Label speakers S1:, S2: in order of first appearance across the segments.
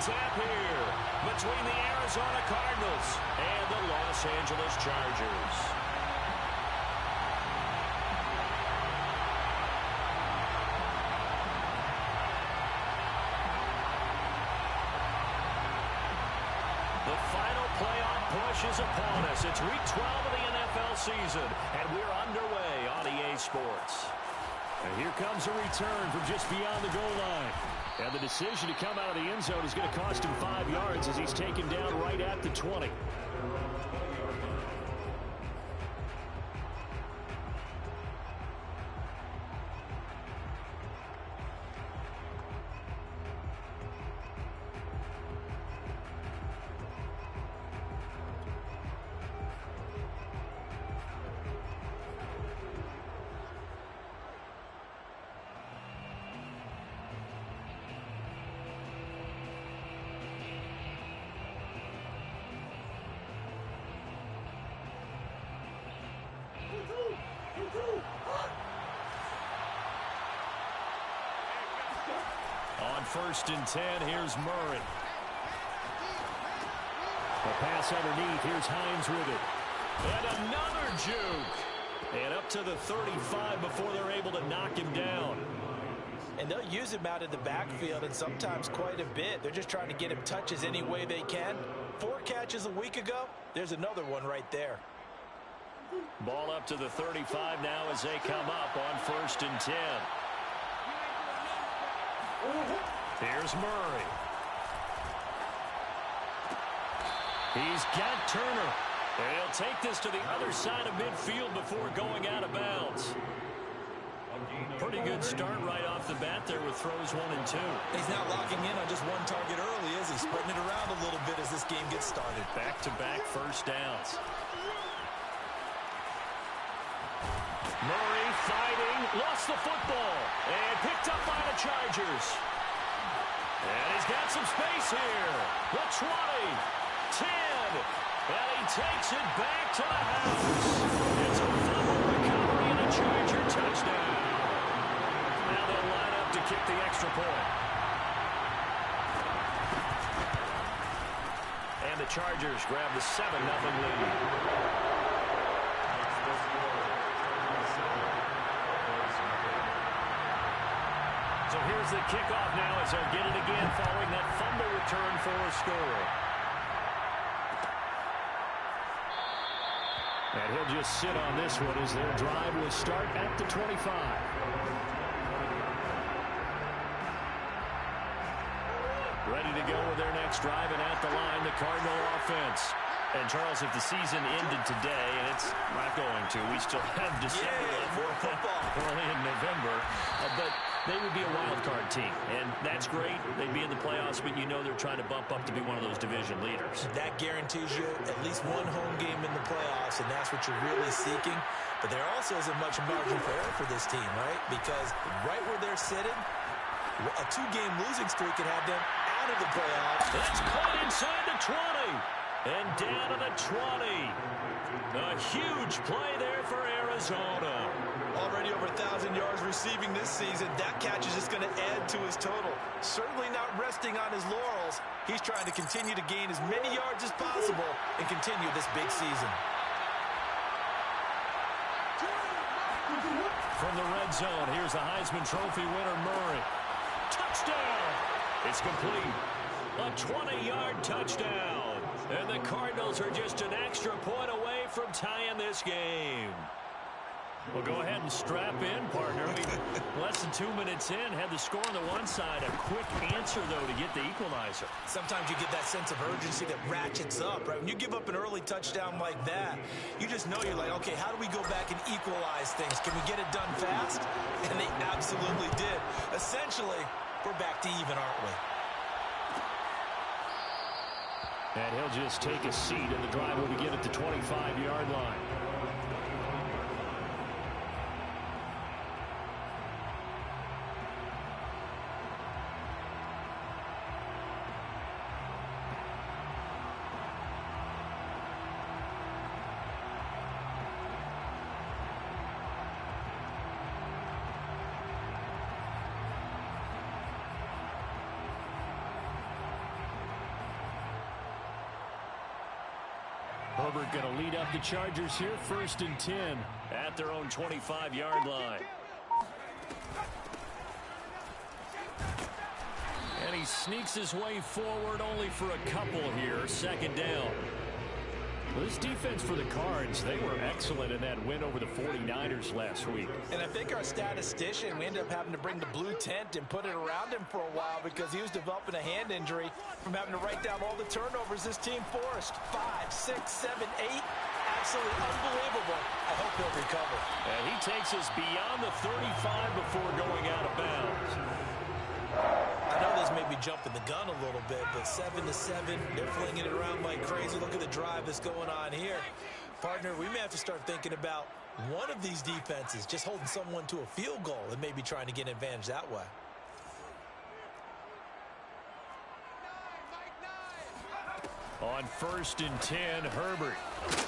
S1: tap here between the Arizona Cardinals and the Los Angeles Chargers. The final playoff push is upon us. It's week 12 of the NFL season, and we're underway on EA Sports. And here comes a return from just beyond the goal line. And the decision to come out of the end zone is going to cost him 5 yards as he's taken down right at the 20. On 1st and 10, here's Murray. The pass underneath. Here's Hines with it. And another juke. And up to the 35 before they're able to knock him down.
S2: And they'll use him out in the backfield, and sometimes quite a bit. They're just trying to get him touches any way they can. 4 catches a week ago. There's another one right there.
S1: Ball up to the 35 now as they come up on 1st and 10. Here's Murray. He's got Turner. And he'll take this to the other side of midfield before going out of bounds. Pretty good start right off the bat there with throws 1 and 2.
S3: He's now locking in on just one target early, is he? Spreading it around a little bit as this game gets started.
S1: Back-to-back first downs. Murray fighting, lost the football, and picked up by the Chargers. And he's got some space here. The 20, 10, and he takes it back to the house. It's a fumble recovery and a Charger touchdown. Now they'll line up to kick the extra point. And the Chargers grab the 7-0 lead. So here's the kickoff now as they'll get it again following that fumble return for a score. And he'll just sit on this one as their drive will start at the 25. Ready to go with their next drive, and at the line, the Cardinal offense. And, Charles, if the season ended today, and it's not going to, we still have December early in November, but they would be a wild card team, and that's great. They'd be in the playoffs, but you know they're trying to bump up to be one of those division leaders.
S2: That guarantees you at least one home game in the playoffs, and that's what you're really seeking. But there also isn't much margin for error for this team, right? Because right where they're sitting, a 2-game losing streak could have them out of the playoffs.
S1: That's caught inside the 20. And down to the 20. A huge play there for Arizona.
S3: Already over 1,000 yards receiving this season. That catch is just going to add to his total. Certainly not resting on his laurels. He's trying to continue to gain as many yards as possible and continue this big season.
S1: From the red zone, here's the Heisman Trophy winner, Murray. Touchdown! It's complete. A 20-yard touchdown. And the Cardinals are just an extra point away from tying this game. Well, go ahead and strap in, partner. Less than 2 minutes in, had the score on the one side. A quick answer, though, to get the equalizer.
S2: Sometimes you get that sense of urgency that ratchets up, right? When you give up an early touchdown like that, you just know you're like, okay, how do we go back and equalize things? Can we get it done fast? And they absolutely did. Essentially, we're back to even, aren't we?
S1: And he'll just take a seat, and the drive will begin at the 25-yard line. Herbert going to lead up the Chargers here, 1st and 10 at their own 25-yard line. And he sneaks his way forward only for a couple here, 2nd down. Well, this defense for the Cards, they were excellent in that win over the 49ers last week.
S2: And I think our statistician, we ended up having to bring the blue tent and put it around him for a while because he was developing a hand injury from having to write down all the turnovers this team forced. 5, 6, 7, 8. Absolutely unbelievable. I hope he'll recover.
S1: And he takes us beyond the 35 before going out of bounds.
S2: I know this may be jumping the gun a little bit, but 7-7, they're flinging it around like crazy. Look at the drive that's going on here. Partner, we may have to start thinking about one of these defenses just holding someone to a field goal and maybe trying to get an advantage that way.
S1: On 1st and 10, Herbert.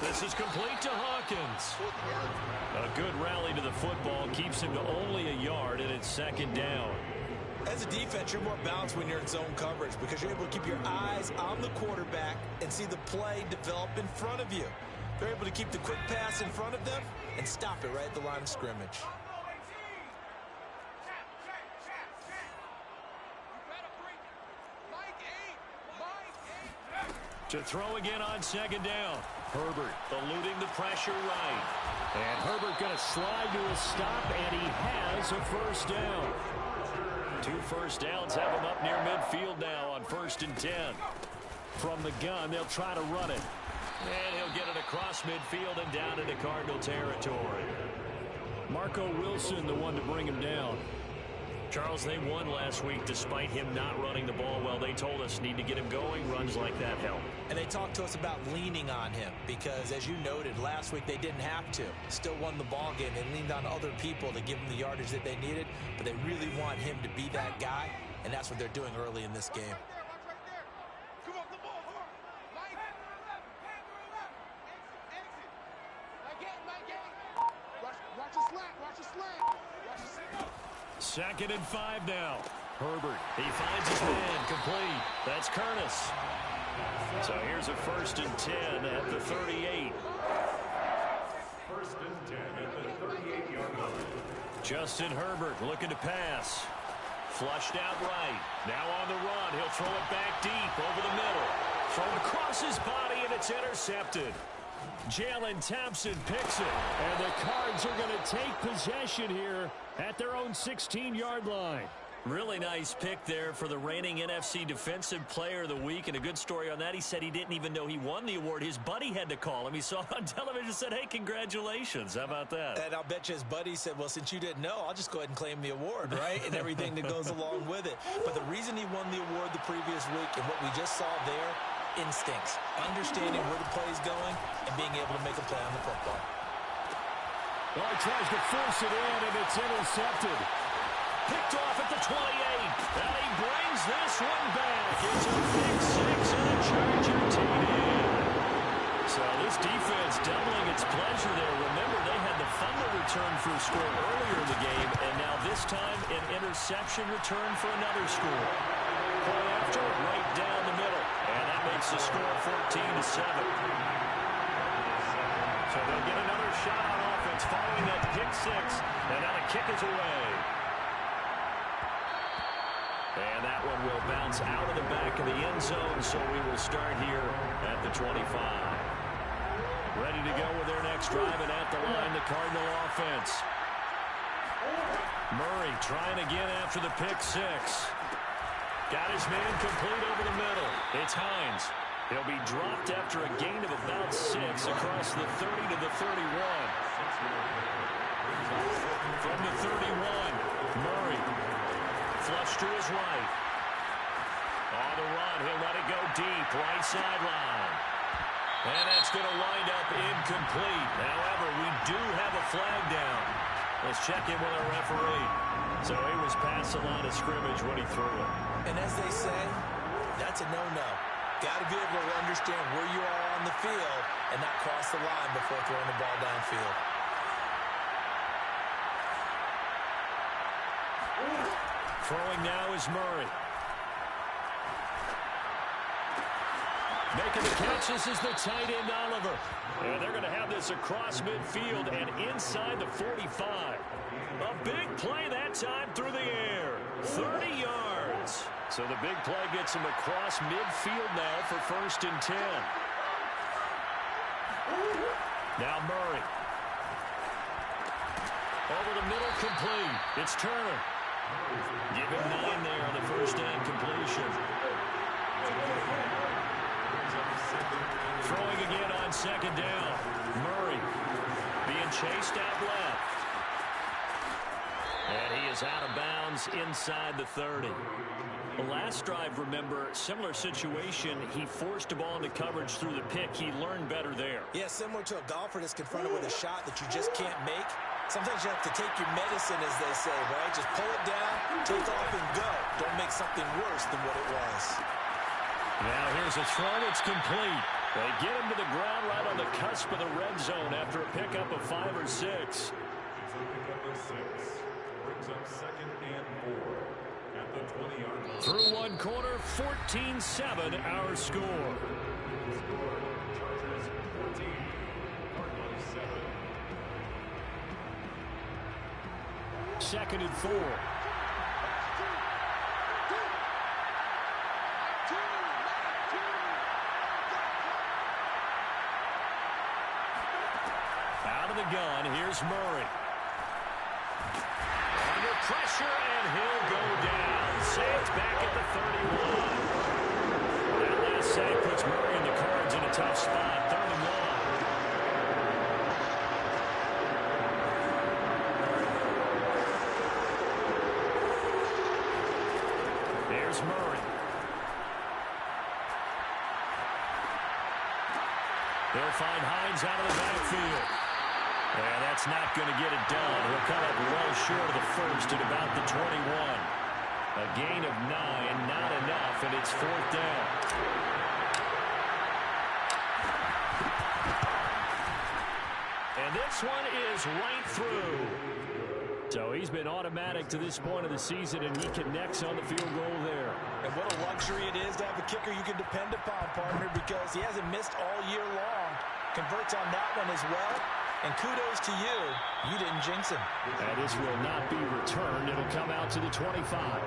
S1: This is complete to Hawkins. A good rally to the football keeps him to only a yard, and it's 2nd down.
S2: As a defense, you're more balanced when you're in zone coverage because you're able to keep your eyes on the quarterback and see the play develop in front of you. They're able to keep the quick pass in front of them and stop it right at the line of scrimmage.
S1: To throw again on 2nd down. Herbert eluding the pressure right. And Herbert going to slide to a stop, and he has a 1st down. 2 first downs have him up near midfield now on 1st and 10. From the gun, they'll try to run it. And he'll get it across midfield and down into Cardinal territory. Marco Wilson, the one to bring him down. Charles, they won last week despite him not running the ball well. They told us need to get him going. Runs like that help.
S2: And they talked to us about leaning on him because, as you noted, last week they didn't have to. Still won the ball game. They leaned on other people to give them the yardage that they needed, but they really want him to be that guy, and that's what they're doing early in this game.
S1: Second and 5 now. Herbert, he finds his man, complete. That's Curtis. So here's a 1st and 10 at the 38.
S4: 1st and 10 at the 38-yard line.
S1: Justin Herbert looking to pass. Flushed out right. Now on the run. He'll throw it back deep over the middle. Thrown across his body, and it's intercepted. Jalen Thompson picks it, and the Cards are going to take possession here at their own 16-yard line. Really nice pick there for the reigning NFC Defensive Player of the Week, and a good story on that. He said he didn't even know he won the award. His buddy had to call him. He saw it on television and said, hey, congratulations. How about that?
S2: And I'll bet you his buddy said, well, since you didn't know, I'll just go ahead and claim the award, right? And everything that goes along with it. But the reason he won the award the previous week and what we just saw there, instincts, understanding where the play is going and being able to make a play on the football.
S1: Well, he tries to force it in, and it's intercepted. Picked off at the 28. And he brings this one back. It's a big 6 and a Charger TD. So this defense doubling its pleasure there. Remember, they had the fumble return for a score earlier in the game, and now this time an interception return for another score. Play after, right down the middle. And that makes the score 14-7. So they'll get another shot on offense following that pick 6. And now the kick is away. And that one will bounce out of the back of the end zone, so we will start here at the 25. Ready to go with their next drive, and at the line, the Cardinal offense. Murray trying again after the pick 6. Got his man complete over the middle. It's Hines. He'll be dropped after a gain of about 6 across the 30 to the 31. From the 31, Murray. Flush to his right. On the run, he'll let it go deep, right sideline. And that's going to wind up incomplete. However, we do have a flag down. Let's check in with our referee. So he was past the line of scrimmage when he threw it.
S2: And as they say, that's a no-no. Got to be able to understand where you are on the field and not cross the line before throwing the ball downfield.
S1: Throwing now is Murray. Making the catch, this is the tight end, Oliver. And they're going to have this across midfield and inside the 45. A big play that time through the air. 30 yards. So the big play gets him across midfield now for 1st and 10. Now Murray. Over the middle, complete. It's Turner. Give him 9 there on the first down completion. Throwing again on 2nd down. Murray being chased out left. And he is out of bounds inside the 30. The last drive, remember, similar situation. He forced a ball into coverage through the pick. He learned better there.
S2: Yeah, similar to a golfer that's confronted with a shot that you just can't make. Sometimes you have to take your medicine, as they say, right? Just pull it down, take off, and go. Don't make something worse than what it was.
S1: Now here's a throw. It's complete. They get him to the ground right on the cusp of the red zone after a pickup of 5 or 6.
S4: It's a pickup of 6. Brings up 2nd and 4 at the 20-yard line.
S1: Through one quarter, 14-7 our score.
S4: Score, Chargers 14, Cardinals 7.
S1: 2nd and 4. Out of the gun, here's Murray. Under pressure, and he'll go down. Sacked back at the 31. That last sack puts Murray and the Cards in a tough spot. 3rd and 1. There's Murray. They'll find Hines out of the backfield. And that's not going to get it done. He'll come up well short of the first at about the 21. A gain of 9, not enough, and it's 4th down. And this one is right through. So he's been automatic to this point of the season, and he connects on the field goal there.
S2: And what a luxury it is to have a kicker you can depend upon, partner, because he hasn't missed all year long. Converts on that one as well. And kudos to you. You didn't jinx him.
S1: And this will not be returned. It'll come out to the 25.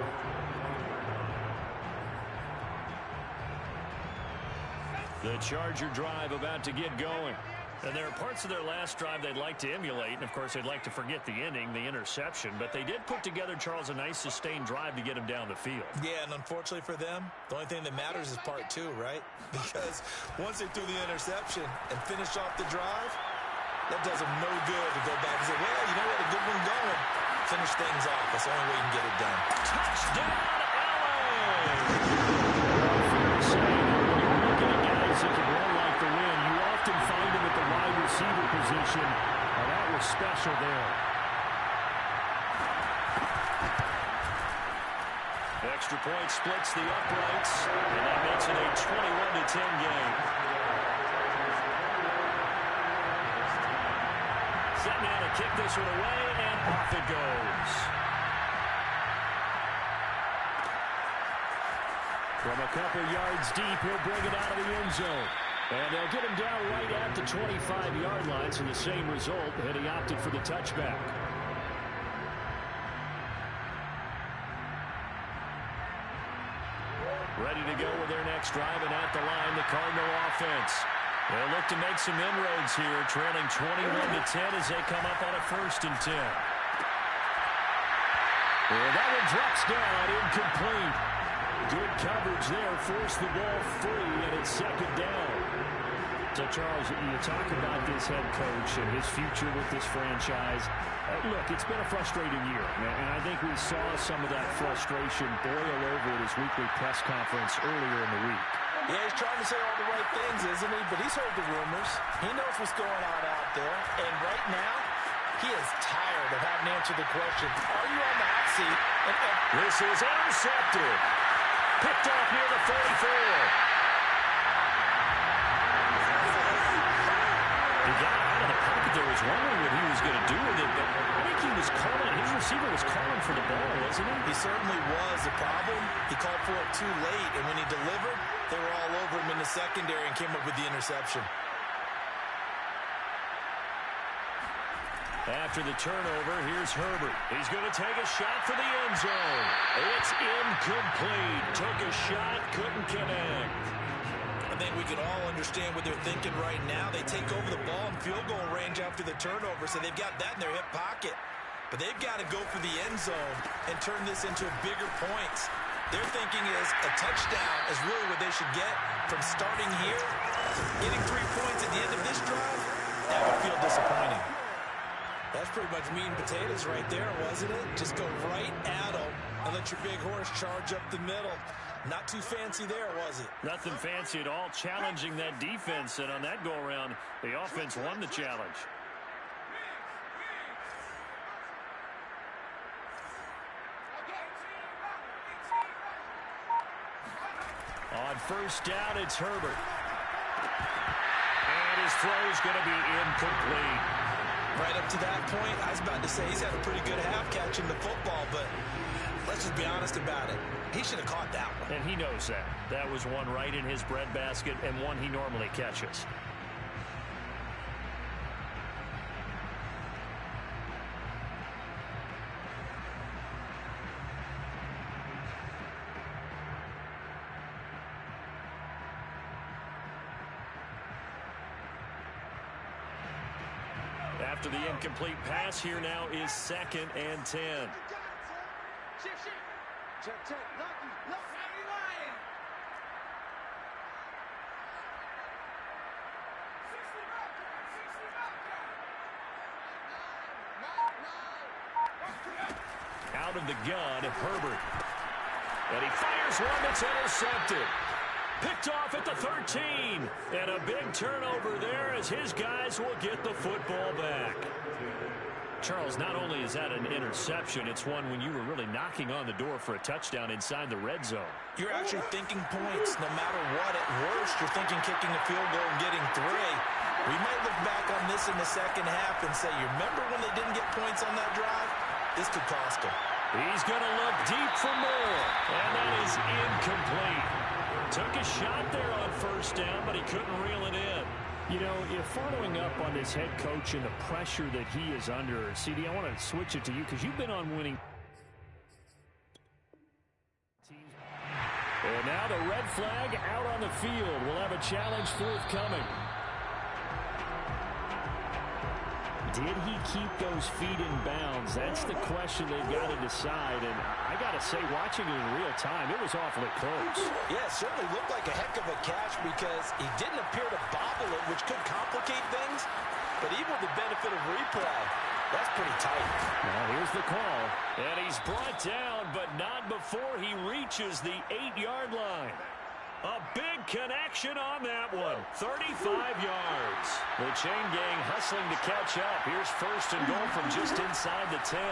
S1: The Charger drive about to get going. And there are parts of their last drive they'd like to emulate. And, of course, they'd like to forget the inning, the interception. But they did put together, Charles, a nice sustained drive to get him down the field. Yeah, and unfortunately for them, the only thing that matters is part 2, right? Because once they threw the interception and finished off the drive, that does them no good to go back and say, well, you know what, a good one going. Finish things off. That's the only way you can get it done. Touchdown, LA! That can run like the wind. You often find him at the wide receiver position. Now that was special there. Extra point splits the uprights, and that makes it a 21-10 game. Set now to kick this one away, and off it goes. From a couple yards deep, he'll bring it out of the end zone. And they'll get him down right at the 25-yard line, so the same result, and he opted for the touchback. Ready to go with their next drive, and at the line, the Cardinal offense. They'll look to make some inroads here, trailing 21-10 as they come up on a 1st and 10. And that one drops down, incomplete. Good coverage there, forced the ball free, and it's 2nd down. So, Charles, you talk about this head coach and his future with this franchise. Look, it's been a frustrating year, and I think we saw some of that frustration boil over at his weekly press conference earlier in the week. Yeah, he's trying to say all the right things, isn't he? But he's heard the rumors. He knows what's going on out there. And right now, he is tired of having to answer the question, are you on the hot seat? This is intercepted. Picked off near the 44. He got out of the pocket there. Was wondering what he was going to do with it, but I think he was calling. His receiver was calling for the ball, wasn't he? He certainly was. The problem, he called for it too late, and when he delivered,
S2: They were all over him in the secondary and came up with the interception.
S1: After the turnover, here's Herbert. He's going to take a shot for the end zone. It's incomplete. Took a shot, couldn't connect.
S2: I think we can all understand what they're thinking right now. They take over the ball in field goal range after the turnover, so they've got that in their hip pocket. But they've got to go for the end zone and turn this into bigger points. Their thinking is a touchdown is really what they should get from starting here. Getting 3 points at the end of this drive, that would feel disappointing. That's pretty much meat and potatoes right there, wasn't it? Just go right at them and let your big horse charge up the middle. Not too fancy there, was it?
S1: Nothing fancy at all, challenging that defense, and on that go-around, the offense won the challenge. On first down, it's Herbert. And his throw is going to be incomplete.
S2: Right up to that point, I was about to say he's had a pretty good half catching the football, but let's just be honest about it. He should have caught that one.
S1: And he knows that. That was one right in his breadbasket and one he normally catches. After the incomplete pass, here now is 2nd and 10. Out of the gun, Herbert. And he fires one that's intercepted. Picked off at the 13. And a big turnover there as his guys will get the football back. Charles, not only is that an interception, it's one when you were really knocking on the door for a touchdown inside the red zone.
S2: You're actually thinking points no matter what. At worst, you're thinking kicking a field goal and getting 3. We might look back on this in the second half and say, you remember when they didn't get points on that drive? This could cost them.
S1: He's going to look deep for more. And that is incomplete. Took a shot there on first down, but he couldn't reel it in.
S5: You know, if following up on this head coach and the pressure that he is under, CD, I want to switch it to you because you've been on winning teams.
S1: And now the red flag out on the field. We'll have a challenge forthcoming.
S5: Did he keep those feet in bounds? That's the question they've got to decide. And I got to say, watching it in real time, it was awfully close.
S2: Yeah, it certainly looked like a heck of a catch because he didn't appear to bobble it, which could complicate things. But even with the benefit of replay, that's pretty tight.
S1: Now here's the call. And he's brought down, but not before he reaches the 8-yard line. A big connection on that one. 35 yards. The chain gang hustling to catch up. Here's first and goal from just inside the 10. Oh,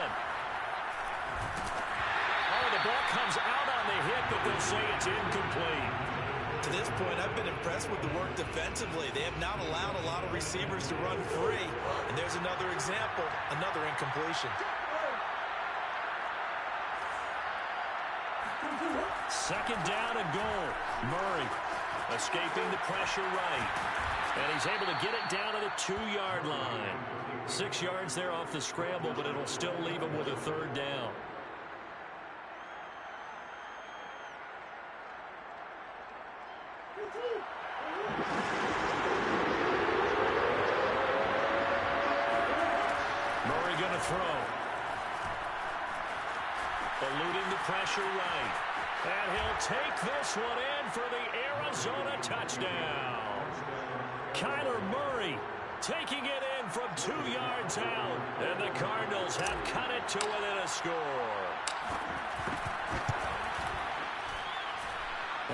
S1: the ball comes out on the hit, but they'll say it's incomplete.
S2: To this point, I've been impressed with the work defensively. They have not allowed a lot of receivers to run free. And there's another example, another incompletion.
S1: Second down and goal. Murray escaping the pressure right. And he's able to get it down to the 2-yard line. 6 yards there off the scramble, but it'll still leave him with a 3rd down. Murray going to throw. Eluding the pressure right. And he'll take this one in for the Arizona touchdown. Kyler Murray taking it in from 2 yards out. And the Cardinals have cut it to within a score.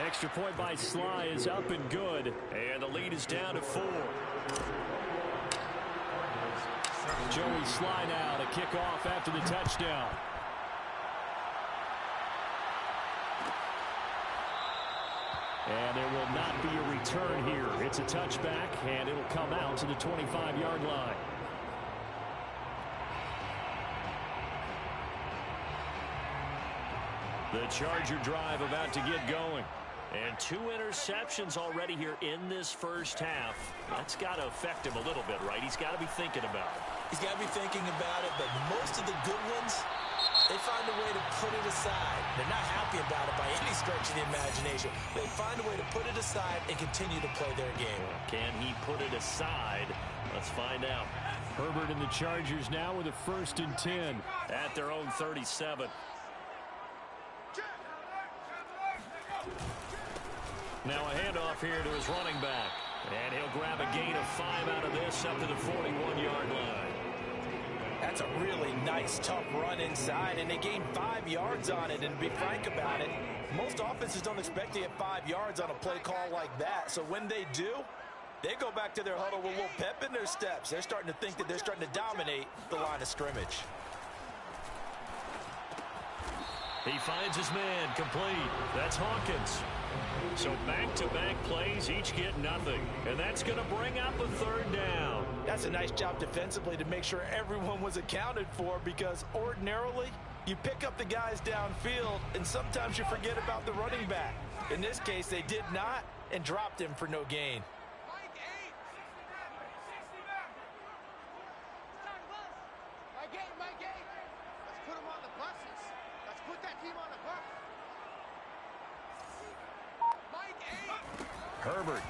S5: Extra point by Sly is up and good.
S1: And the lead is down to 4.
S5: Joey Sly now to kick off after the touchdown. And there will not be a return here. It's a touchback, and it'll come out to the 25-yard line.
S1: The Charger drive about to get going. And 2 interceptions already here in this first half. That's got to affect him a little bit, right? He's got to be thinking about it.
S2: He's got to be thinking about it, but most of the good ones, they find a way to put it aside. They're not happy about it by any stretch of the imagination. They find a way to put it aside and continue to play their game.
S1: Can he put it aside? Let's find out.
S5: Herbert and the Chargers now with a 1st and 10.
S1: At their own 37. Now a handoff here to his running back. And he'll grab a gain of 5 out of this up to the 41-yard line.
S2: That's a really nice, tough run inside, and they gained 5 yards on it. And to be frank about it, most offenses don't expect to get 5 yards on a play call like that. So when they do, they go back to their huddle with a little pep in their steps. They're starting to think that they're starting to dominate the line of scrimmage.
S1: He finds his man complete. That's Hawkins. So back-to-back plays, each get nothing. And that's going to bring up a 3rd down.
S2: That's a nice job defensively to make sure everyone was accounted for, because ordinarily you pick up the guys downfield and sometimes you forget about the running back. In this case, they did not and dropped him for no gain.
S1: Herbert.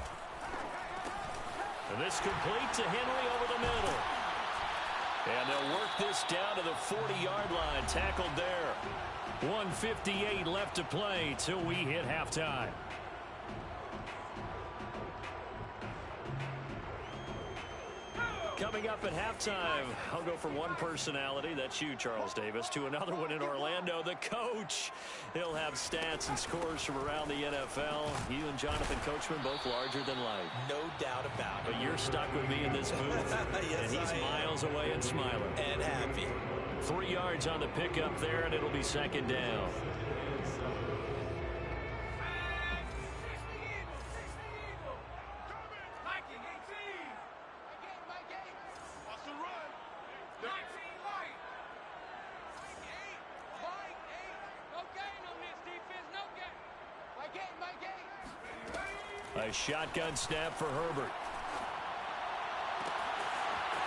S1: And this complete to Henry over the middle. And they'll work this down to the 40-yard line. Tackled there. 1:58 left to play till we hit halftime. Coming up at halftime, I'll go from one personality, that's you, Charles Davis, to another one in Orlando, the coach. He'll have stats and scores from around the NFL. You and Jonathan Coachman, both larger than life.
S2: No doubt about it.
S1: But you're stuck with me in this booth,
S2: yes,
S1: and he's miles away and smiling.
S2: And happy.
S1: 3 yards on the pickup there, and it'll be 2nd down. A shotgun snap for Herbert.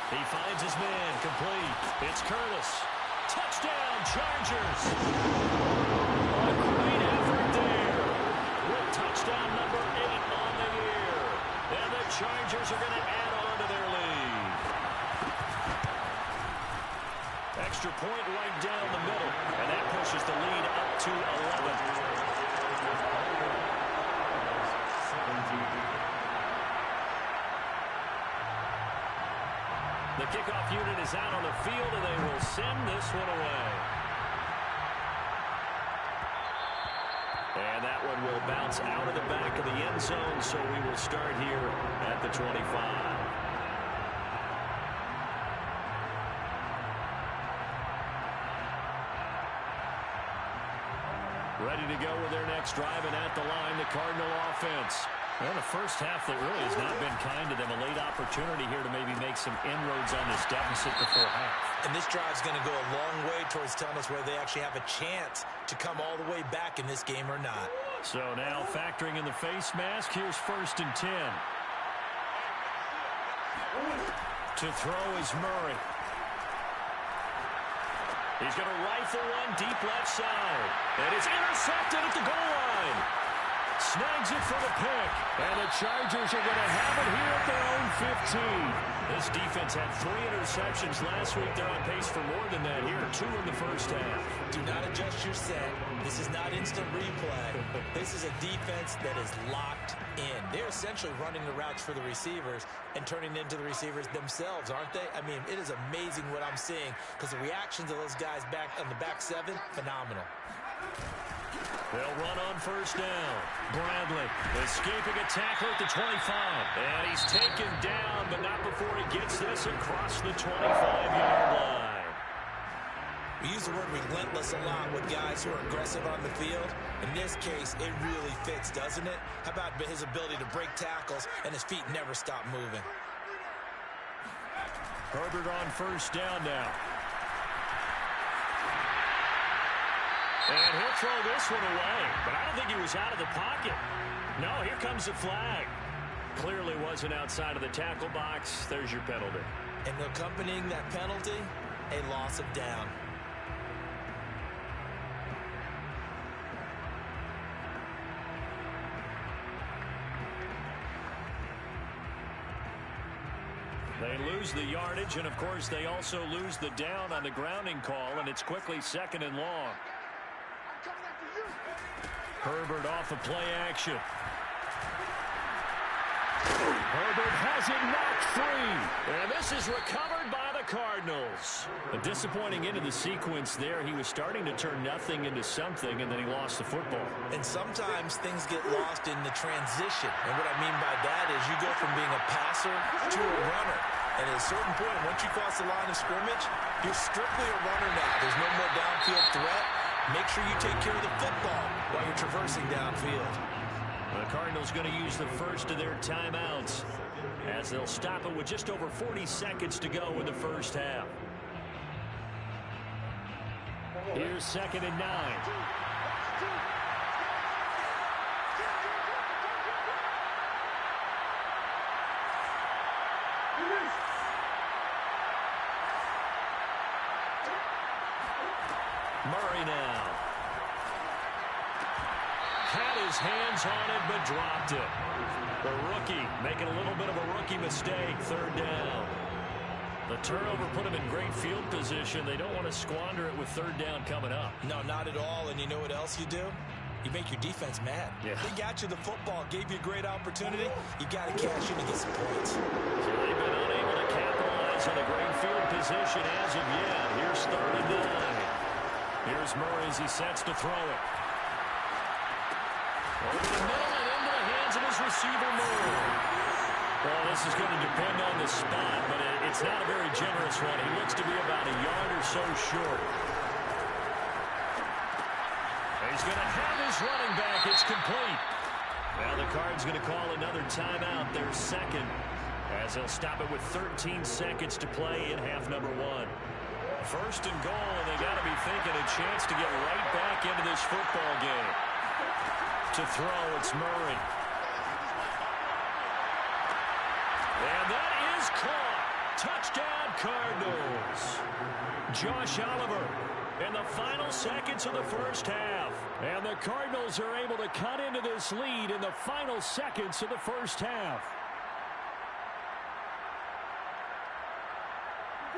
S1: He finds his man complete. It's Curtis. Touchdown, Chargers. A great effort there. With touchdown number 8 on the year. And the Chargers are going to add on to their lead. Extra point right down the middle. And that pushes the lead up to 11. The kickoff unit is out on the field, and they will send this one away. And that one will bounce out of the back of the end zone, so we will start here at the 25. Ready to go with their next drive, and at the line, the Cardinal offense. Well, the first half that really has not been kind to them. A late opportunity here to maybe make some inroads on this deficit before half.
S2: And this drive's going to go a long way towards telling us whether they actually have a chance to come all the way back in this game or not.
S1: So now factoring in the face mask, here's 1st and 10. To throw is Murray. He's going to rifle one deep left side. And it's intercepted at the goal line. Snags it for the pick. And the Chargers are going to have it here at their own 15. This defense had 3 interceptions last week. They're on pace for more than that here. 2 in the first half.
S2: Do not adjust your set. This is not instant replay. This is a defense that is locked in. They're essentially running the routes for the receivers and turning it into the receivers themselves, aren't they? I mean, it is amazing what I'm seeing, because the reactions of those guys back on the back 7, phenomenal.
S1: They'll run on 1st down. Bradley escaping a tackle at the 25. And he's taken down, but not before he gets this across the 25-yard line.
S2: We use the word relentless a lot with guys who are aggressive on the field. In this case, it really fits, doesn't it? How about his ability to break tackles and his feet never stop moving?
S1: Herbert on 1st down now. And he'll throw this one away. But I don't think he was out of the pocket. No, here comes the flag. Clearly wasn't outside of the tackle box. There's your penalty.
S2: And accompanying that penalty, a loss of down.
S1: They lose the yardage, and of course they also lose the down on the grounding call, and it's quickly 2nd and long. Herbert off of play action. Herbert has it knocked free. And this is recovered by the Cardinals. A disappointing end of the sequence there. He was starting to turn nothing into something, and then he lost the football.
S2: And sometimes things get lost in the transition. And what I mean by that is you go from being a passer to a runner. And at a certain point, once you cross the line of scrimmage, you're strictly a runner now. There's no more downfield threat. Make sure you take care of the football while you're traversing downfield.
S1: The Cardinals going to use the first of their timeouts as they'll stop it with just over 40 seconds to go in the first half. Here's 2nd and 9. Murray now. Had his hands on it, but dropped it. The rookie making a little bit of a rookie mistake. 3rd down. The turnover put him in great field position. They don't want to squander it with 3rd down coming up.
S2: No, not at all. And you know what else you do? You make your defense mad.
S1: Yeah.
S2: They got you the football, gave you a great opportunity. You got to cash in and get some points.
S1: So they've been unable to capitalize on a great field position as of yet. Here's 3rd and 9. Here's Murray as he sets to throw it. Over the middle and into the hands of his receiver, Murray. Well, this is going to depend on the spot, but it's not a very generous one. He looks to be about a yard or so short. He's going to have his running back. It's complete. Now the Cards going to call another timeout. Their 2nd, as they'll stop it with 13 seconds to play in half number 1. 1st and goal, and they got to be thinking a chance to get right back into this football game. To throw, it's Murray. And that is caught. Touchdown, Cardinals. Josh Oliver in the final seconds of the first half. And the Cardinals are able to cut into this lead in the final seconds of the first half.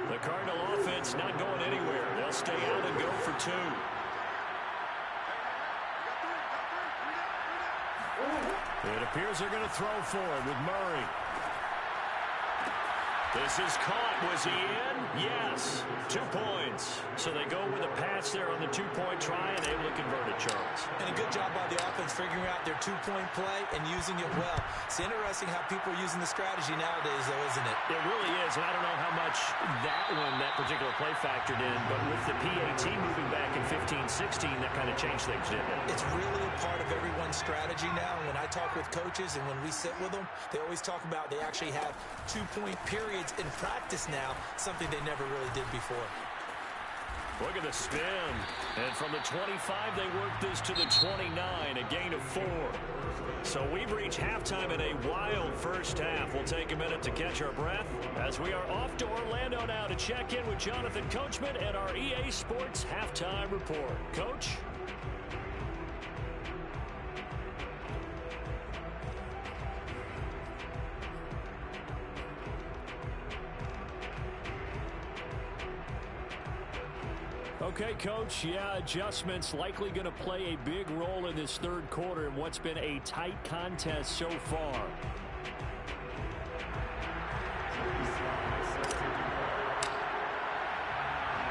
S1: The Cardinal offense not going anywhere. They'll stay out and go for 2. It appears they're going to throw for it with Murray. This is caught. Was he in? Yes. 2 points. So they go with a pass there on the 2-point try and able to convert it, Charles.
S2: And a good job by the offense figuring out their 2-point play and using it well. It's interesting how people are using the strategy nowadays, though, isn't it?
S1: It really is, and I don't know how much that particular play factored in, but with the PAT moving back in 15-16, that kind of changed things, didn't it?
S2: It's really a part of everyone's strategy now. When I talk with coaches and when we sit with them, they always talk about they actually have 2-point periods in practice now, something they never really did before.
S1: Look at the spin. And from the 25, they work this to the 29, a gain of 4. So we've reached halftime in a wild first half. We'll take a minute to catch our breath as we are off to Orlando now to check in with Jonathan Coachman and our EA Sports Halftime Report. Coach? Okay, Coach, yeah, adjustments likely going to play a big role in this 3rd quarter in what's been a tight contest so far.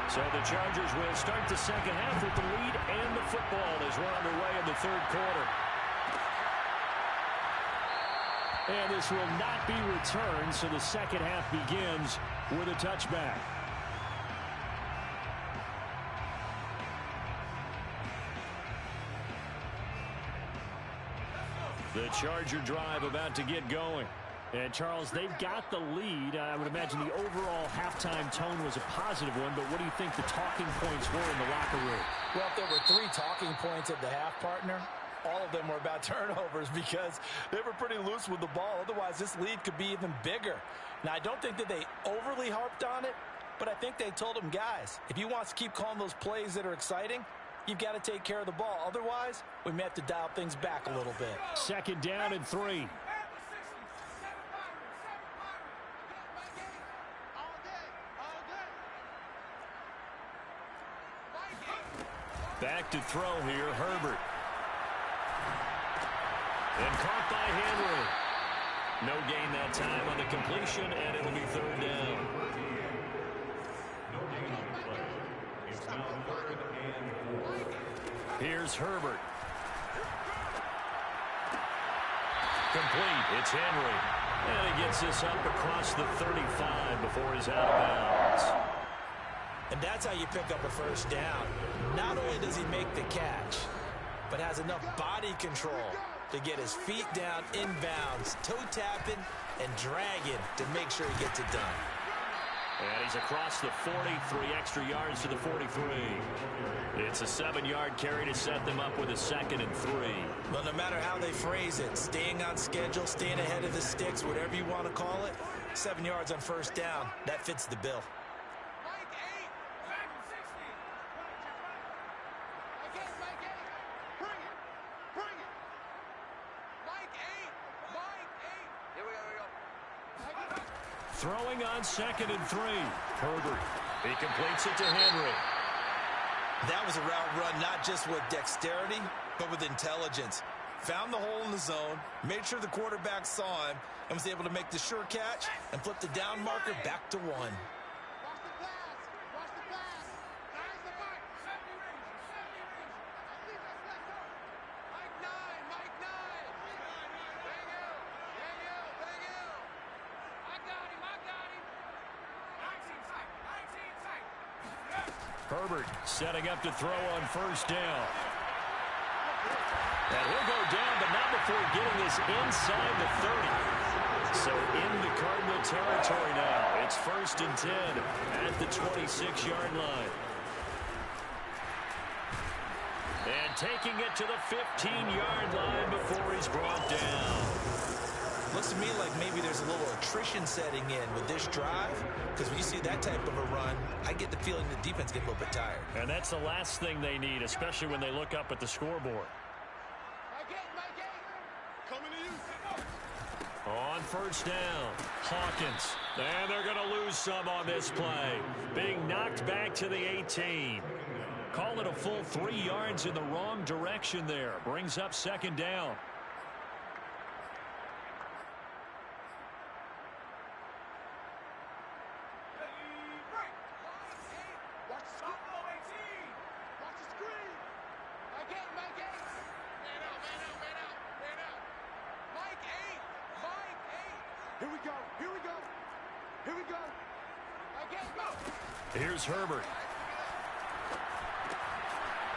S1: So the Chargers will start the 2nd half with the lead and the football as we're underway in the 3rd quarter. And this will not be returned, so the 2nd half begins with a touchback. The Charger drive about to get going.
S5: And, Charles, they've got the lead. I would imagine the overall halftime tone was a positive one, but what do you think the talking points were in the locker room?
S2: Well, if there were 3 talking points at the half, partner, all of them were about turnovers because they were pretty loose with the ball. Otherwise, this lead could be even bigger. Now, I don't think that they overly harped on it, but I think they told them, guys, if you want us to keep calling those plays that are exciting, you've got to take care of the ball. Otherwise, we may have to dial things back a little bit.
S5: 2nd down and 3. Back to throw here, Herbert. And caught by Henry. No gain that time on the completion, and it'll be 3rd down.
S4: No gain on the play. It's now 3rd and 4.
S5: Here's Herbert. Complete. It's Henry. And he gets this up across the 35 before he's out of bounds.
S2: And that's how you pick up a 1st down. Not only does he make the catch, but has enough body control to get his feet down inbounds, toe tapping and dragging to make sure he gets it done.
S5: And he's across the 40, 3 extra yards to the 43. It's a 7-yard carry to set them up with a 2nd and 3.
S2: Well, no matter how they phrase it, staying on schedule, staying ahead of the sticks, whatever you want to call it, 7 yards on 1st down, that fits the bill.
S5: Throwing on 2nd and 3. Herbert. He completes it to Henry.
S2: That was a route run not just with dexterity, but with intelligence. Found the hole in the zone, made sure the quarterback saw him, and was able to make the sure catch and flip the down marker back to 1.
S5: Herbert setting up to throw on 1st down. And he'll go down, but not before getting this inside the 30. So into Cardinal territory now. It's 1st and 10 at the 26-yard line. And taking it to the 15-yard line before he's brought down.
S2: Looks to me like maybe there's a little attrition setting in with this drive, because when you see that type of a run, I get the feeling the defense get a little bit tired.
S5: And that's the last thing they need, especially when they look up at the scoreboard. On 1st down, Hawkins. And they're going to lose some on this play. Being knocked back to the 18. Call it a full 3 yards in the wrong direction there. Brings up 2nd down. Here's Herbert.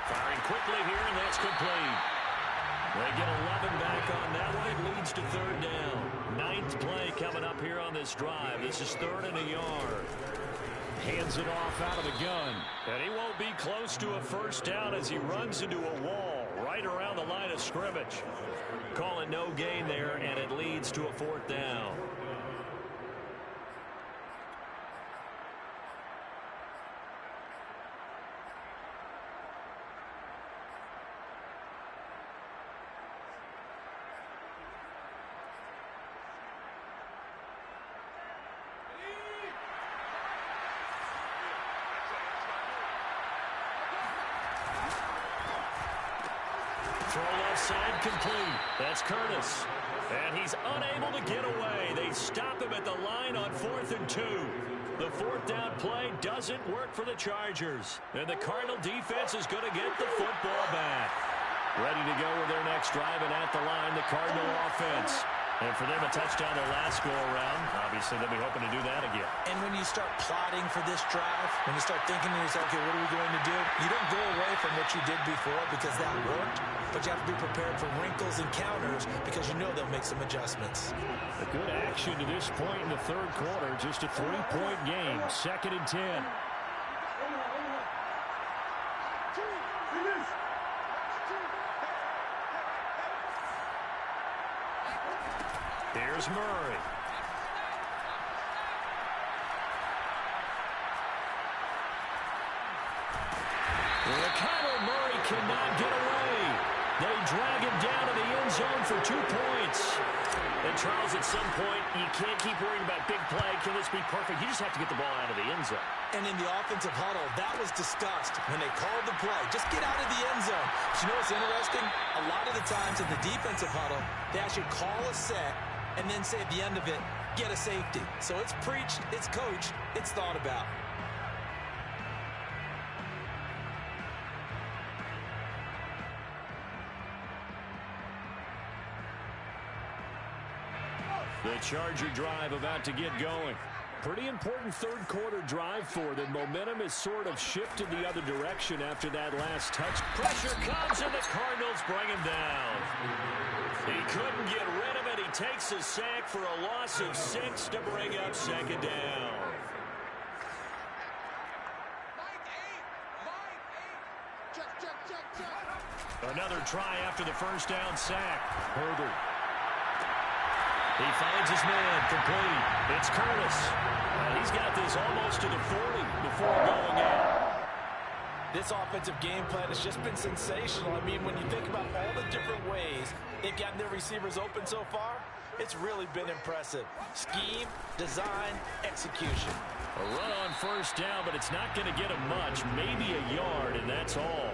S5: Firing quickly here, and that's complete. They get 11 back on that one. It leads to 3rd down. 9th play coming up here on this drive. This is 3rd and a yard. Hands it off out of the gun. And he won't be close to a 1st down as he runs into a wall right around the line of scrimmage. Call it no gain there, and it leads to a 4th down. Throw left side complete. That's Curtis. And he's unable to get away. They stop him at the line on 4th and 2. The 4th down play doesn't work for the Chargers. And the Cardinal defense is going to get the football back. Ready to go with their next drive, and at the line, the Cardinal offense. And for them, a touchdown their last go-around. Obviously, they'll be hoping to do that again.
S2: And when you start plotting for this drive, when you start thinking to yourself, okay, what are we going to do? You don't go away from what you did before because that worked, but you have to be prepared for wrinkles and counters because you know they'll make some adjustments.
S5: A good action to this point in the third quarter. Just a 3-point game. 2nd and 10. Here's Murray. Kyler Murray cannot get away. They drag him down to the end zone for 2 points. And Charles, at some point, you can't keep worrying about big play. Can this be perfect? You just have to get the ball out of the end zone.
S2: And in the offensive huddle, that was discussed when they called the play. Just get out of the end zone. But you know what's interesting? A lot of the times in the defensive huddle, they actually call a set and then say at the end of it, get a safety. So it's preached, it's coached, it's thought about.
S5: The Charger drive about to get going. Pretty important third quarter drive for them. Momentum has sort of shifted the other direction after that last touch. Pressure comes and the Cardinals bring him down. He couldn't get rid of it. He takes a sack for a loss of 6 to bring up 2nd down. Another try after the first down sack. Herbert. He finds his man, complete. It's Curtis. And he's got this almost to the 40 before going out.
S2: This offensive game plan has just been sensational. I mean, when you think about all the different ways they've gotten their receivers open so far, it's really been impressive. Scheme, design, execution.
S5: A run on first down, but it's not going to get him much. Maybe a yard, and that's all.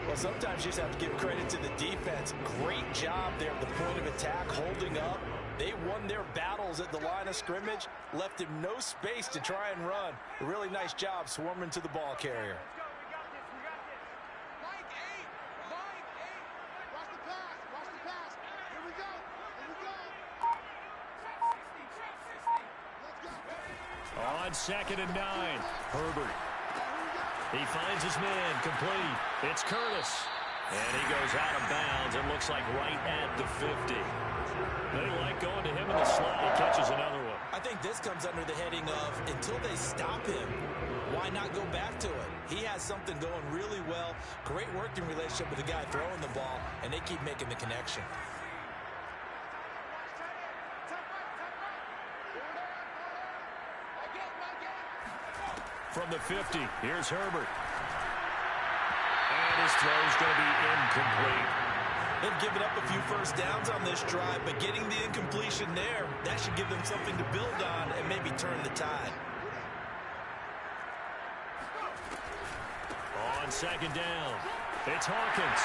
S2: Well, sometimes you just have to give credit to the defense. Great job there at the point of attack, holding up. They won their battles at the line of scrimmage, left him no space to try and run. A really nice job swarming to the ball carrier.
S5: On 2nd and 9, Herbert. He finds his man, complete. It's Curtis. And he goes out of bounds and looks like right at the 50. They like going to him in the slot. He catches another one.
S2: I think this comes under the heading of, until they stop him, why not go back to it? He has something going really well. Great working relationship with the guy throwing the ball, and they keep making the connection.
S5: From the 50, here's Herbert. And his throw's going to be incomplete.
S2: They've given up a few first downs on this drive, but getting the incompletion there, that should give them something to build on and maybe turn the tide.
S5: On 2nd down, it's Hawkins.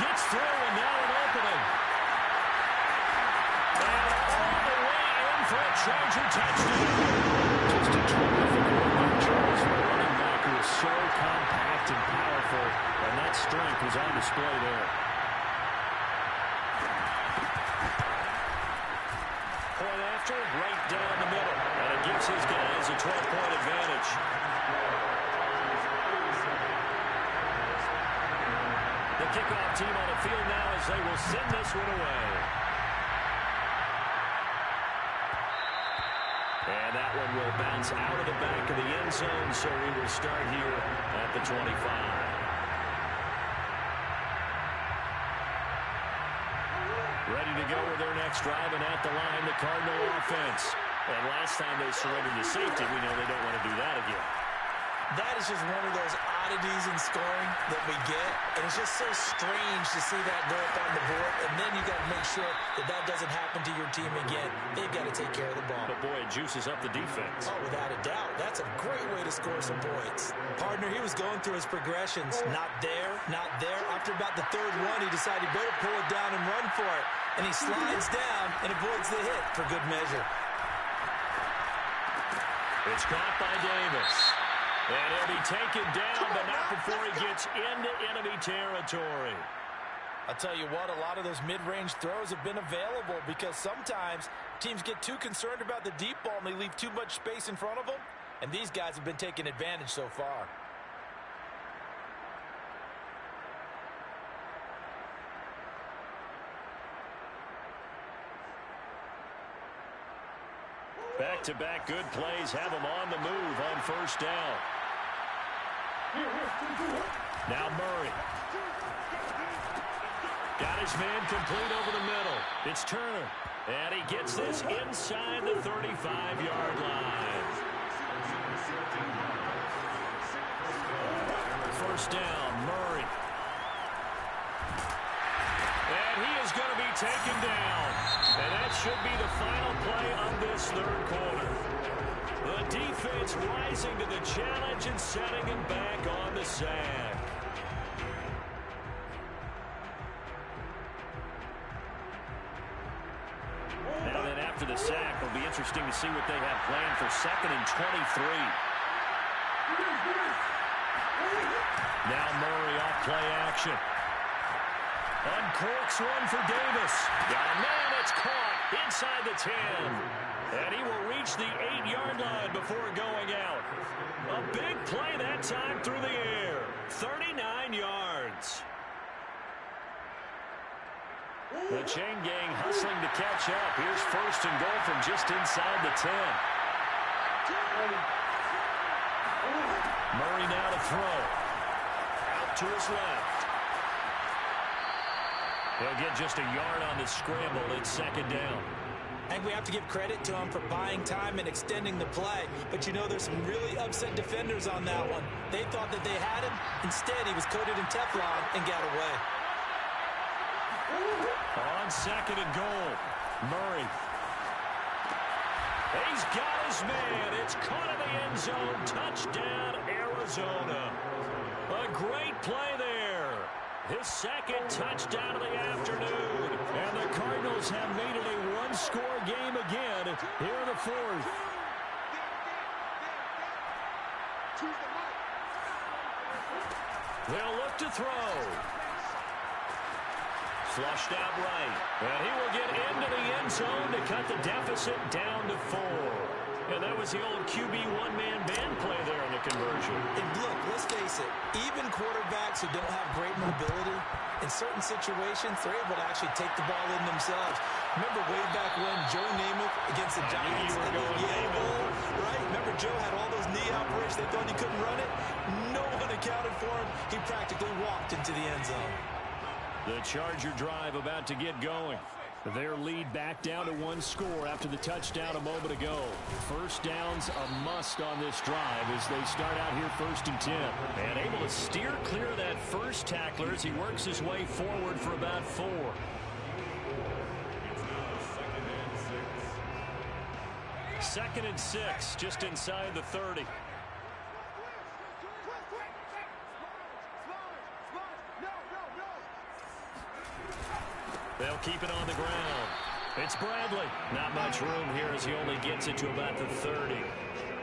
S5: Gets through and now an opening. And all the way in for a Charger touchdown. Just a terrific run by Charles. The running back who is so compact and powerful, and that strength was on display there. Point after, right down the middle, and it gives his guys a 12-point advantage. The kickoff team on the field now as they will send this one away. And that one will bounce out of the back of the end zone, so we will start here at the 25. Ready to go with their next drive, and at the line, the Cardinal offense. And last time they surrendered to safety, we know they don't want to do that again.
S2: That is just one of those oddities in scoring that we get. And it's just so strange to see that go up on the board. And then you got to make sure that that doesn't happen to your team again. They've got to take care of the ball.
S5: But, boy, it juices up the defense.
S2: Oh, without a doubt. That's a great way to score some points. Partner, he was going through his progressions. Not there, not there. After about the third one, he decided he better pull it down and run for it. And he slides down and avoids the hit for good measure.
S5: It's caught by Davis. And he'll be taken down, but not before he gets into enemy territory.
S2: I'll tell you what, a lot of those mid-range throws have been available because sometimes teams get too concerned about the deep ball and they leave too much space in front of them, and these guys have been taking advantage so far.
S5: Back-to-back good plays have them on the move on first down. Now Murray. Got his man complete over the middle. It's Turner. And he gets this inside the 35-yard line. First down, Murray. And he is going to be taken down. And that should be the final play of this third quarter. The defense rising to the challenge and setting him back on the sack. Now then, after the sack, it'll be interesting to see what they have planned for 2nd and 23. Now Murray off play action. Uncorks one for Davis. Got a man, it's caught inside the 10. And he will reach the 8-yard line before going out. A big play that time through the air. 39 yards. The chain gang hustling to catch up. Here's 1st and goal from just inside the 10. Murray now to throw. Out to his left. He'll get just a yard on the scramble. It's 2nd down.
S2: And we have to give credit to him for buying time and extending the play. But you know, there's some really upset defenders on that one. They thought that they had him. Instead, he was coated in Teflon and got away.
S5: On 2nd and goal, Murray. He's got his man. It's caught in the end zone. Touchdown, Arizona. A great play there. His 2nd touchdown of the afternoon. And the Cardinals have made it a one-score game again here in the 4th. They'll look to throw. Flushed out right. And he will get into the end zone to cut the deficit down to 4. And that was the old QB one-man band play there in the conversion.
S2: And look, let's face it, even quarterbacks who don't have great mobility, in certain situations, they're able to actually take the ball in themselves. Remember way back when Joe Namath against the Giants
S5: in the Yale
S2: Bowl, right? Remember Joe had all those knee operations. They thought he couldn't run it. No one accounted for him. He practically walked into the end zone.
S5: The Charger drive about to get going. Their lead back down to 1 score after the touchdown a moment ago. First down's a must on this drive as they start out here 1st and 10. And able to steer clear of that first tackler as he works his way forward for about 4. Second and 6, just inside the 30. They'll keep it on the ground. It's Bradley. Not much room here as he only gets it to about the 30.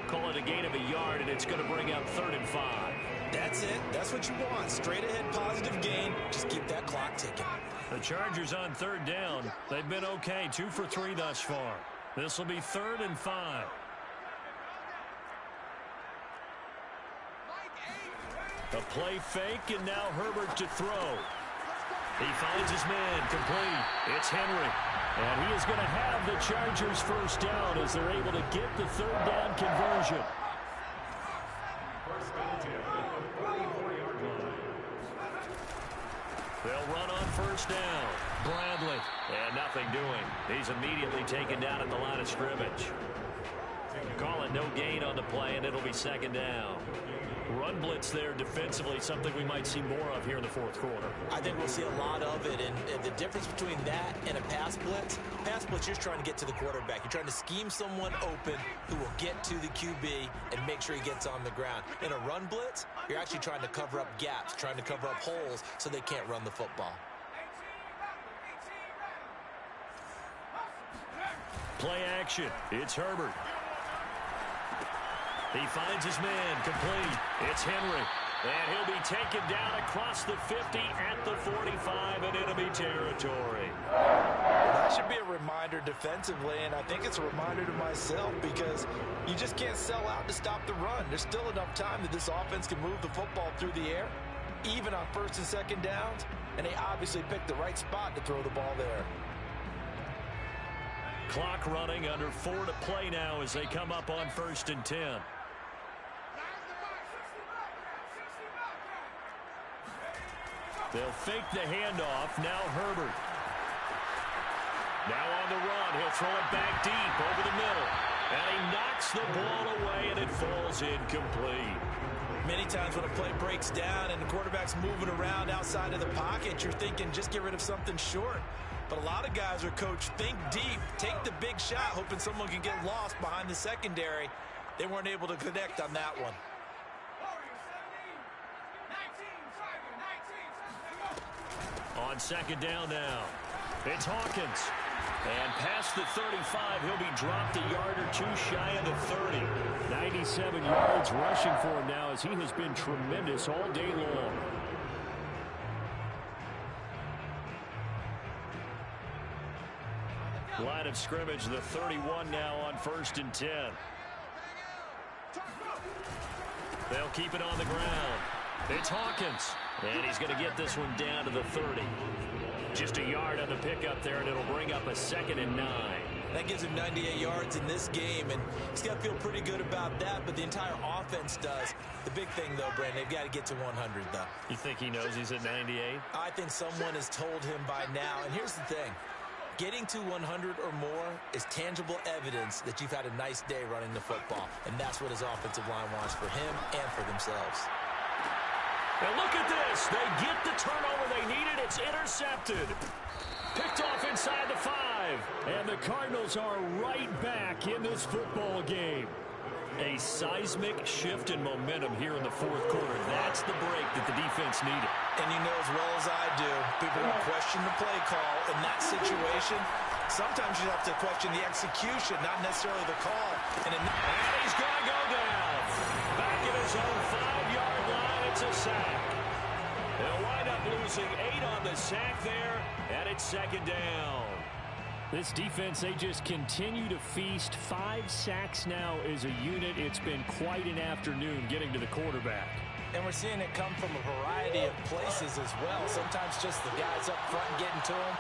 S5: Call it a gain of a yard, and it's going to bring up 3rd and 5.
S2: That's it. That's what you want. Straight ahead positive gain. Just keep that clock ticking.
S5: The Chargers on 3rd down. They've been okay. 2 for 3 thus far. This will be 3rd and 5. A play fake, and now Herbert to throw. He finds his man complete. It's Henry. And he is going to have the Chargers first down as they're able to get the 3rd down conversion. They'll run on first down. Bradley. And nothing doing. He's immediately taken down at the line of scrimmage. Call it no gain on the play, and it'll be 2nd down. Run blitz there defensively, something we might see more of here in the 4th quarter.
S2: I think we'll see a lot of it, and the difference between that and a pass blitz, you're trying to get to the quarterback. You're trying to scheme someone open who will get to the QB and make sure he gets on the ground. In a run blitz, you're actually trying to cover up gaps, trying to cover up holes so they can't run the football.
S5: Play action. It's Herbert. He finds his man complete. It's Henry.
S1: And he'll be taken down across the 50 at the 45 in enemy territory.
S2: That should be a reminder defensively, and I think it's a reminder to myself because you just can't sell out to stop the run. There's still enough time that this offense can move the football through the air, even on first and second downs, and they obviously picked the right spot to throw the ball there.
S1: Clock running, under 4 to play now as they come up on 1st and 10. They'll fake the handoff. Now Herbert. Now on the run. He'll throw it back deep over the middle. And he knocks the ball away, and it falls incomplete.
S2: Many times when a play breaks down and the quarterback's moving around outside of the pocket, you're thinking just get rid of something short. But a lot of guys are coached, think deep, take the big shot, hoping someone can get lost behind the secondary. They weren't able to connect on that one.
S1: On 2nd down now, it's Hawkins. And past the 35, he'll be dropped a yard or two shy of the 30. 97 yards rushing for him now as he has been tremendous all day long. Line of scrimmage, the 31 now on 1st and 10. They'll keep it on the ground. It's Hawkins. And he's going to get this one down to the 30. Just a yard on the pickup there, and it'll bring up a 2nd and 9.
S2: That gives him 98 yards in this game, and he's got to feel pretty good about that, but the entire offense does. The big thing, though, Brandon, they've got to get to 100, though.
S1: You think he knows he's at 98?
S2: I think someone has told him by now, and here's the thing. Getting to 100 or more is tangible evidence that you've had a nice day running the football, and that's what his offensive line wants for him and for themselves.
S1: And look at this. They get the turnover they needed. It's intercepted. Picked off inside the 5. And the Cardinals are right back in this football game. A seismic shift in momentum here in the 4th quarter. That's the break that the defense needed.
S2: And you know as well as I do, people will question the play call in that situation. Sometimes you have to question the execution, not necessarily the call. And
S1: he's going to go down. Back at his own 5-yard line, it's a sack. They'll wind up losing 8 on the sack there, and it's 2nd down. This defense, they just continue to feast. 5 sacks now as a unit. It's been quite an afternoon getting to the quarterback.
S2: And we're seeing it come from a variety of places as well. Sometimes just the guys up front getting to him.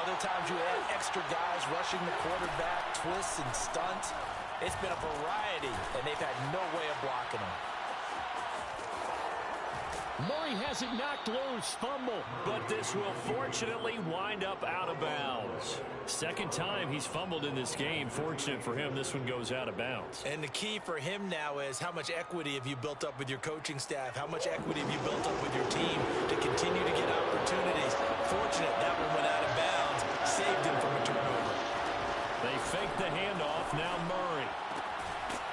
S2: Other times you add extra guys rushing the quarterback, twists and stunts. It's been a variety, and they've had no way of blocking him.
S1: Murray has it knocked loose, fumble, but this will fortunately wind up out of bounds. 2nd time he's fumbled in this game. Fortunate for him, this one goes out of bounds.
S2: And the key for him now is how much equity have you built up with your coaching staff? How much equity have you built up with your team to continue to get opportunities? Fortunate that one went out of bounds, saved him from a turnover.
S1: They fake the handoff, now Murray.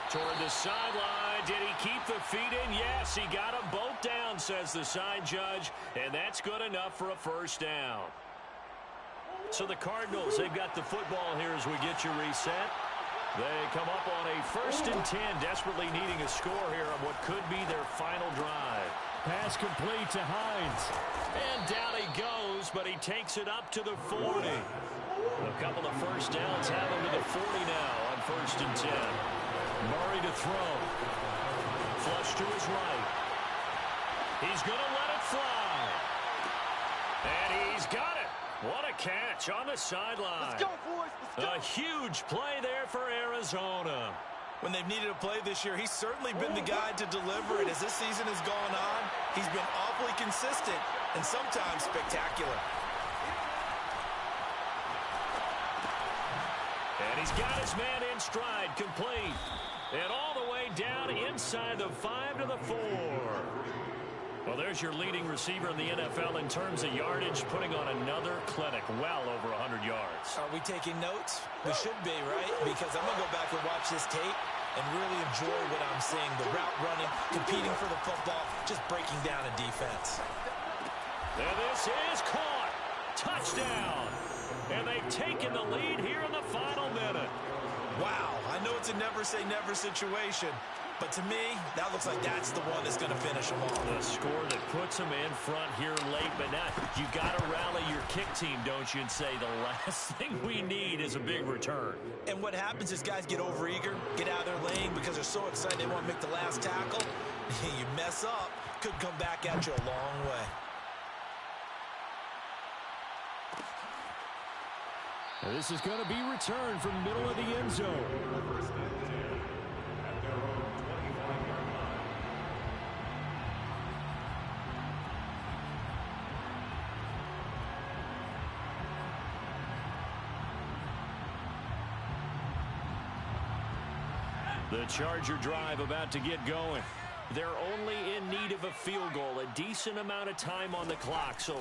S1: Toward the sideline. Did he keep the feet in? Yes, he got them both down, says the side judge, and that's good enough for a 1st down. So the Cardinals, they've got the football here as we get you reset. They come up on a 1st and 10, desperately needing a score here on what could be their final drive. Pass complete to Hines. And down he goes, but he takes it up to the 40. A couple of 1st downs have him to the 40 now on 1st and 10. Murray to throw. Flush to his right. He's going to let it fly. And he's got it. What a catch on the sideline.
S2: Let's go, boys. Let's go.
S1: A huge play there for Arizona.
S2: When they've needed a play this year, he's certainly been the guy to deliver it. As this season has gone on, he's been awfully consistent and sometimes spectacular.
S1: And he's got his man in stride, complete. And all the way down inside the 5 to the 4. Well, there's your leading receiver in the NFL in terms of yardage, putting on another clinic, well over 100 yards.
S2: Are we taking notes? We should be, right? Because I'm going to go back and watch this tape and really enjoy what I'm seeing. The route running, competing for the football, just breaking down a defense.
S1: And this is caught. Touchdown. And they've taken the lead here in the final minute.
S2: Wow, I know it's a never-say-never situation, But to me, that looks like that's the one that's going to finish them off.
S5: The score that puts them in front here late, but now you got to rally your kick team, don't you, and say the last thing we need is a big return.
S2: And what happens is guys get overeager, get out of their lane because they're so excited they want to make the last tackle. You mess up, could come back at you a long way.
S5: This is going to be returned from the middle of the end zone. The Charger drive about to get going. They're only in need of a field goal, a decent amount of time on the clock. So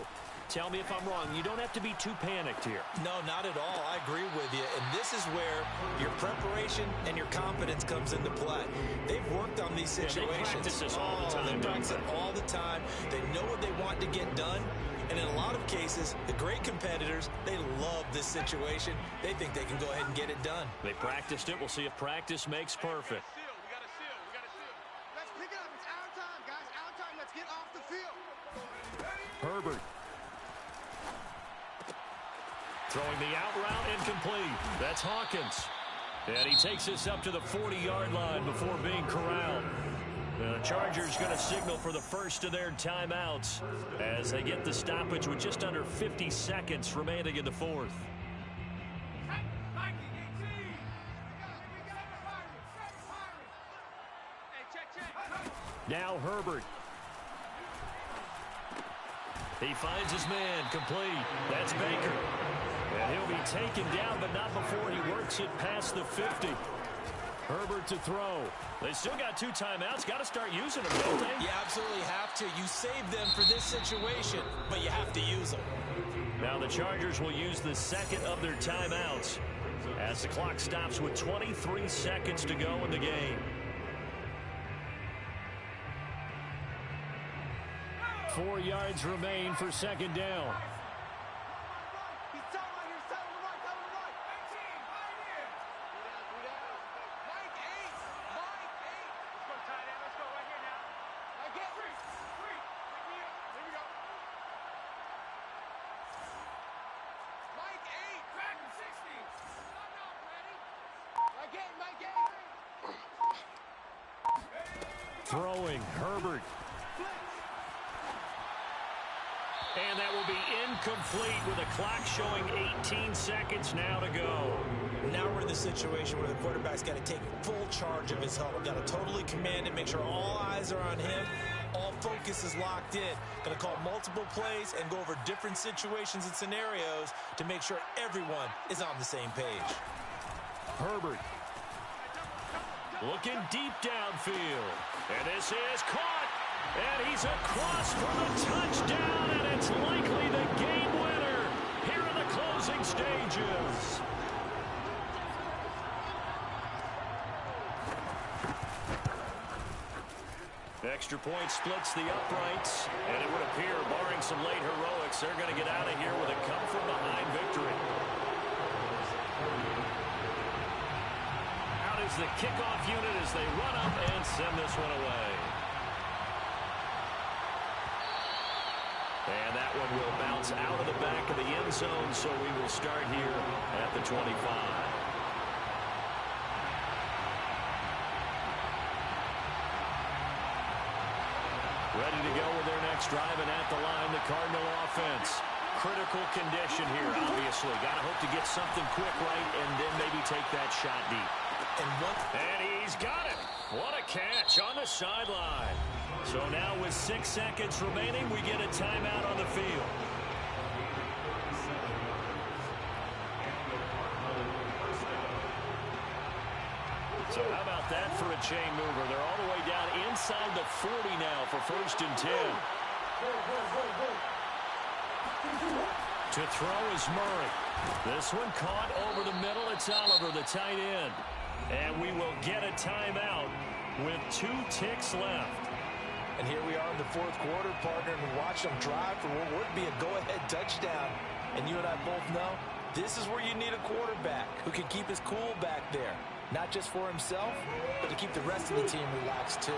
S5: tell me if I'm wrong. You don't have to be too panicked here.
S2: No, not at all. I agree with you. And this is where your preparation and your confidence comes into play. They've worked on these situations.
S5: They practice this all the time.
S2: They practice it all the time. They know what they want to get done. And in a lot of cases, the great competitors, they love this situation. They think they can go ahead and get it done.
S5: They practiced it. We'll see if practice makes perfect.
S6: Let's pick it up. It's our time, guys. Our time. Let's get off the field.
S5: Herbert. Throwing the out route incomplete. That's Hawkins. And he takes this up to the 40-yard line before being corralled. The Chargers going to signal for the first of their timeouts as they get the stoppage with just under 50 seconds remaining in the fourth. Now Herbert. He finds his man, complete. That's Baker. And he'll be taken down, but not before he works it past the 50. Herbert to throw. They still got 2 timeouts. Got to start using them, don't they?
S2: You absolutely have to. You save them for this situation, but you have to use them.
S5: Now the Chargers will use the second of their timeouts as the clock stops with 23 seconds to go in the game. 4 yards remain for second down. Throwing, Herbert. And that will be incomplete with the clock showing 18 seconds now to go.
S2: Now we're in the situation where the quarterback's got to take full charge of his help. Got to totally command it, make sure all eyes are on him. All focus is locked in. Going to call multiple plays and go over different situations and scenarios to make sure everyone is on the same page.
S5: Herbert. Looking deep downfield. And this is caught. And he's across for the touchdown. And it's likely the game winner here in the closing stages. Extra point splits the uprights. And it would appear, barring some late heroics, they're going to get out of here with a come-from-behind victory. Is the kickoff unit as they run up and send this one away. And that one will bounce out of the back of the end zone, so we will start here at the 25. Ready to go with their next drive, and at the line, the Cardinal offense. Critical condition here, obviously. Got to hope to get something quick right and then maybe take that shot deep. And he's got it. What a catch on the sideline. So now with 6 seconds remaining, we get a timeout on the field. So how about that for a chain mover? They're all the way down inside the 40 now for 1st and 10. To throw is Murray. This one caught over the middle. It's Oliver, the tight end. And we will get a timeout with 2 ticks left.
S2: And here we are in the 4th quarter, partner, and watch them drive for what would be a go-ahead touchdown. And you and I both know this is where you need a quarterback who can keep his cool back there. Not just for himself, but to keep the rest of the team relaxed, too.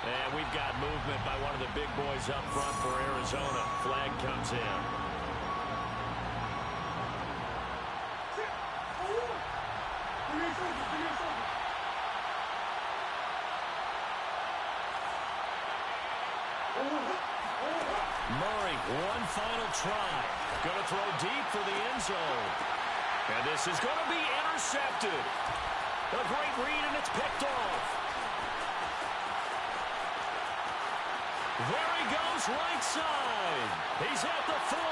S1: And we've got movement by one of the big boys up front for Arizona. Flag comes in. Murray, one final try. Going to throw deep for the end zone. And this is going to be intercepted. A great read, and it's picked off. There he goes, right side. He's at the 40.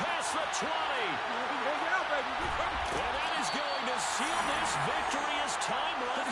S1: Past the 20. And that is going to seal this victory as time runs